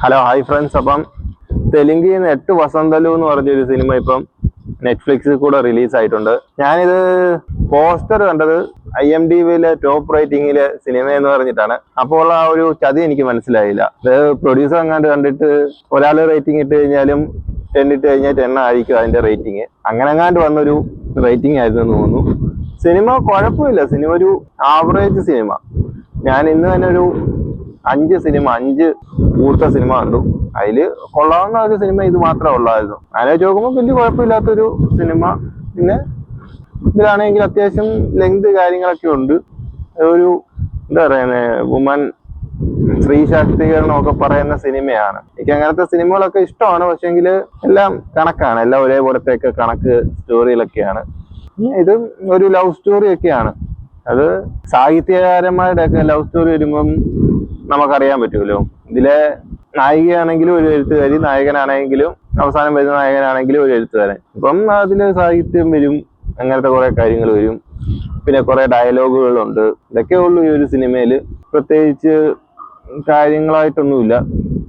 Hello hi friends. അപ്പം തെലുങ്കിൽ നിന്ന് 8 വസന്തലു എന്ന് പറഞ്ഞൊരു സിനിമ ഇപ്പം നെറ്റ്ഫ്ലിക്സിൽ കൂടെ റിലീസ് ആയിട്ടുണ്ട്. ഞാനിത് പോസ്റ്റർ കണ്ടത് IMDbയിലെ ടോപ്പ് റേറ്റിംഗിലെ സിനിമ എന്ന് പറഞ്ഞിട്ടാണ്. അപ്പോൾ ആ ഒരു ചതി എനിക്ക് മനസ്സിലായില്ല. ഇത് പ്രൊഡ്യൂസർ എങ്ങാണ്ട് കണ്ടിട്ട് ഒരാൾ റേറ്റിംഗ് ഇട്ട് കഴിഞ്ഞാലും 10 ഇട്ട് കഴിഞ്ഞാൽ 10 ആയിരിക്കും അതിന്റെ റേറ്റിംഗ്. അങ്ങനെങ്ങാണ്ട് വന്നൊരു റേറ്റിംഗ് ആയിരുന്നു എന്ന് തോന്നുന്നു. സിനിമ കുഴപ്പമില്ല, സിനിമ ഒരു ആവറേജ് സിനിമ. ഞാൻ ഇന്ന് തന്നെ ഒരു 5 ഊർത്ത സിനിമ കണ്ടു. അതില് കൊള്ളാവുന്ന ഒരു സിനിമ ഇത് മാത്രമേ ഉള്ളായിരുന്നു. ആലോചിച്ച് നോക്കുമ്പോൾ വലിയ കുഴപ്പമില്ലാത്തൊരു സിനിമ. പിന്നെ ഇതിലാണെങ്കിൽ അത്യാവശ്യം ലെങ്ത് കാര്യങ്ങളൊക്കെ ഉണ്ട്. ഒരു എന്താ പറയുന്നത്, വുമൻ സ്ത്രീ ശാക്തീകരണം ഒക്കെ പറയുന്ന സിനിമയാണ്. എനിക്ക് അങ്ങനത്തെ സിനിമകളൊക്കെ ഇഷ്ടമാണ്. പക്ഷെങ്കിൽ എല്ലാം കണക്കാണ്, എല്ലാം ഒരേപോലത്തെയൊക്കെ കണക്ക് സ്റ്റോറികളൊക്കെയാണ്. ഇത് ഒരു ലവ് സ്റ്റോറി ഒക്കെയാണ്. അത് സാഹിത്യകാരന്മാരുടെ ഒക്കെ ലവ് സ്റ്റോറി വരുമ്പം നമുക്കറിയാൻ പറ്റുമല്ലോ. ഇതിലെ നായികയാണെങ്കിലും ഒരു എഴുത്തുകാരി, നായകനാണെങ്കിലും അവസാനം വരുന്ന നായകനാണെങ്കിലും ഒരു എഴുത്തുകാരൻ. ഇപ്പം അതില് സാഹിത്യം വരും, അങ്ങനത്തെ കുറെ കാര്യങ്ങൾ വരും. പിന്നെ കുറെ ഡയലോഗുകളുണ്ട്. ഇതൊക്കെ ഉള്ളൂ ഈ ഒരു സിനിമയിൽ. പ്രത്യേകിച്ച് കാര്യങ്ങളായിട്ടൊന്നുമില്ല.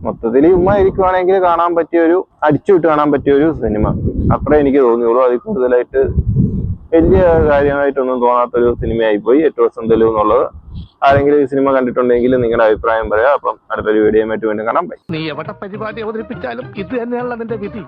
മൊത്തത്തിൽ ഉമ്മ ഇരിക്കുവാണെങ്കിൽ കാണാൻ പറ്റിയൊരു, അടിച്ചുവിട്ട് കാണാൻ പറ്റിയൊരു സിനിമ അത്രേ എനിക്ക് തോന്നിയുള്ളൂ. അതിൽ കൂടുതലായിട്ട് വലിയ കാര്യമായിട്ടൊന്നും തോന്നാത്തൊരു സിനിമയായി പോയി 8 വസന്തലു എന്നുള്ളത്. ആരെങ്കിലും ഈ സിനിമ കണ്ടിട്ടുണ്ടെങ്കിൽ നിങ്ങളുടെ അഭിപ്രായം പറയാം. അപ്പം അടുത്തൊരു വീഡിയോ ആയിട്ട് വീണ്ടും കാണാം. ബൈ. നീ എവിടെ പരിപാടി അവതരിപ്പിച്ചാലും ഇത് തന്നെയാണല്ലോ നിന്റെ വിധി.